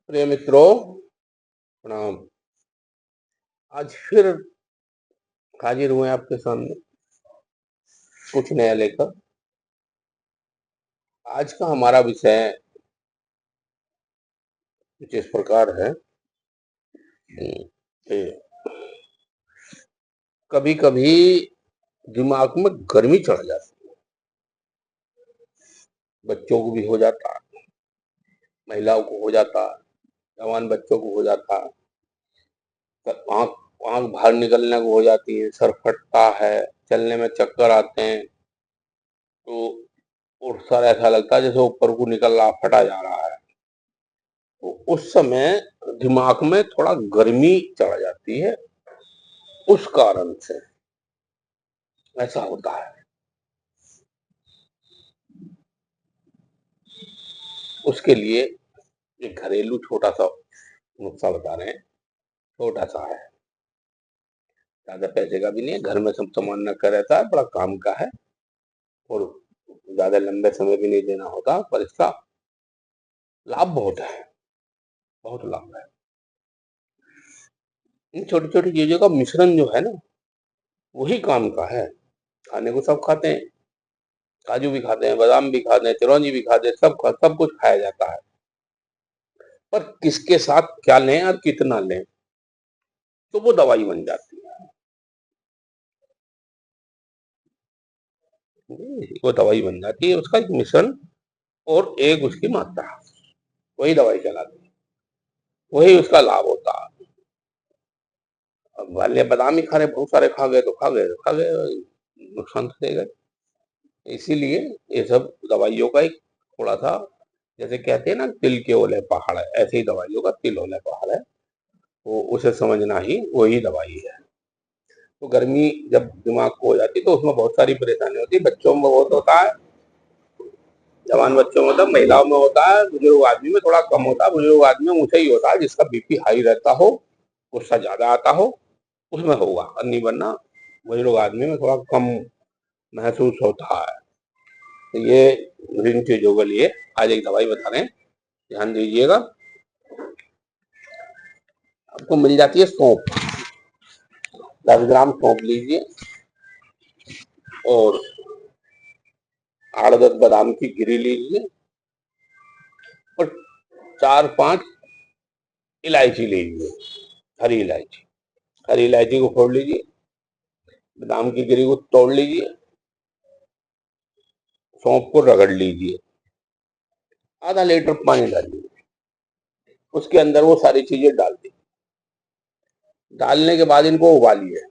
प्रिय मित्रों, प्रणाम। आज फिर हाजिर हुए आपके सामने कुछ नया लेकर। आज का हमारा विषय कुछ इस प्रकार है कि कभी कभी दिमाग में गर्मी चढ़ जाती है। बच्चों को भी हो जाता है, महिलाओं को हो जाता है, जवान बच्चों को हो जाता है, आंख आंख बाहर निकलने को हो जाती है, सर फटता है, चलने में चक्कर आते हैं। तो और सर ऐसा लगता है जैसे ऊपर को निकल रहा, फटा जा रहा है। तो उस समय दिमाग में थोड़ा गर्मी चढ़ जाती है, उस कारण से ऐसा होता है। उसके लिए एक घरेलू छोटा सा नुस्खा बता रहे हैं। छोटा सा है, ज्यादा पैसे का भी नहीं है, घर में सब सामान रखा रहता है, बड़ा काम का है और ज्यादा लंबे समय भी नहीं देना होता, पर इसका लाभ बहुत है, बहुत लाभ है। इन छोटी छोटी चीजों का मिश्रण जो है ना, वही काम का है। खाने को सब खाते हैं, काजू भी खाते हैं, बादाम भी खाते हैं, चिरौंजी भी खाते हैं, सब कुछ खाया जाता है। पर किसके साथ क्या लें और कितना लें, तो वो दवाई बन जाती है। वो दवाई बन जाती है, उसका एक मिश्रण और एक उसकी मात्रा, वही दवाई चलाती है, वही उसका लाभ होता है। अब वाले बादाम ही खा रहे, बहुत सारे खा गए तो खा गए, नुकसान तो देगा। इसीलिए ये सब दवाइयों का एक थोड़ा सा, जैसे कहते हैं ना तिल के ओले पहाड़ है, ऐसे ही दवाइयों का तिल ओले पहाड़ है। वो उसे समझना ही वही दवाई है। तो गर्मी जब दिमाग को हो जाती है तो उसमें बहुत सारी परेशानी होती है। बच्चों में बहुत होता है, जवान बच्चों में होता है, महिलाओं में होता है, बुजुर्ग आदमी में थोड़ा कम होता है। बुजुर्ग आदमी में उसे ही होता है जिसका बीपी हाई रहता हो, गुस्सा ज्यादा आता हो, उसमें होगा, और नहीं वरना बुजुर्ग आदमी में थोड़ा कम महसूस होता है। तो ये इन चीजों के लिए आज एक दवाई बता रहे हैं, ध्यान दीजिएगा। आपको मिल जाती है सौंफ, 10 ग्राम सौंप लीजिए और 8-10 बादाम की गिरी लीजिए और 4-5 इलायची लीजिए, हरी इलायची। हरी इलायची को फोड़ लीजिए, बादाम की गिरी को तोड़ लीजिए, सौंफ को रगड़ लीजिए, आधा लीटर पानी डालिए, उसके अंदर वो सारी चीजें डाल दी। डालने के बाद इनको उबालिए,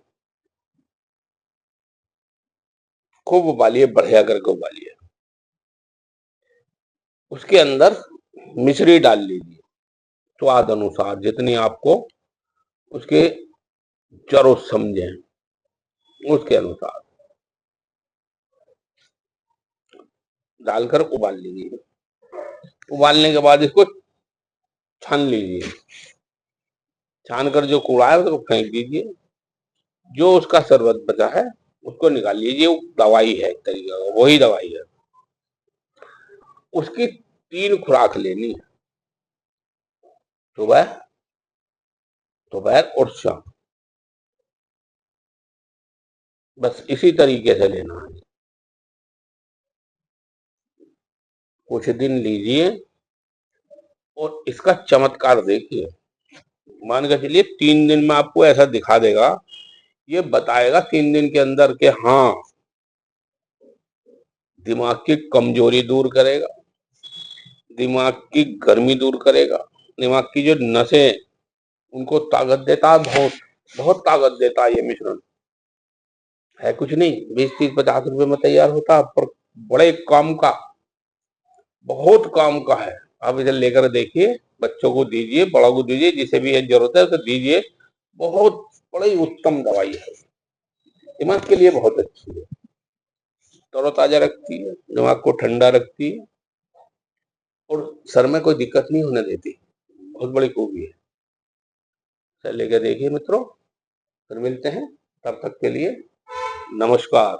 खूब उबालिए, बढ़िया करके उबालिए। उसके अंदर मिश्री डाल लीजिए, स्वाद अनुसार, जितनी आपको उसके जरूरत समझे उसके अनुसार डालकर उबाल लीजिए। उबालने के बाद इसको छान लीजिए, छान कर जो कूड़ा है उसको फेंक दीजिए। जो उसका शरबत बचा है उसको निकाल लीजिए। वो दवाई है, एक तरीके का वही दवाई है। उसकी 3 खुराक लेनी है, सुबह, दोपहर और शाम। बस इसी तरीके से लेना है। कुछ दिन लीजिए और इसका चमत्कार देखिए। मान के चलिए 3 दिन में आपको ऐसा दिखा देगा, ये बताएगा 3 दिन के अंदर के हाँ, दिमाग की कमजोरी दूर करेगा, दिमाग की गर्मी दूर करेगा, दिमाग की जो नसें उनको ताकत देता है, बहुत बहुत ताकत देता है। ये मिश्रण है कुछ नहीं, 20-30-50 रुपए में तैयार होता है, पर बड़े काम का, बहुत काम का है। आप इधर लेकर देखिए, बच्चों को दीजिए, बड़ों को दीजिए, जिसे भी जरूरत है उसे दीजिए। बहुत बड़ी उत्तम दवाई है, दिमाग के लिए बहुत अच्छी है, तरोताजा रखती है, दिमाग को ठंडा रखती है और सर में कोई दिक्कत नहीं होने देती। बहुत बड़ी खूबी है। चल लेकर देखिए मित्रों, फिर मिलते हैं, तब तक के लिए नमस्कार।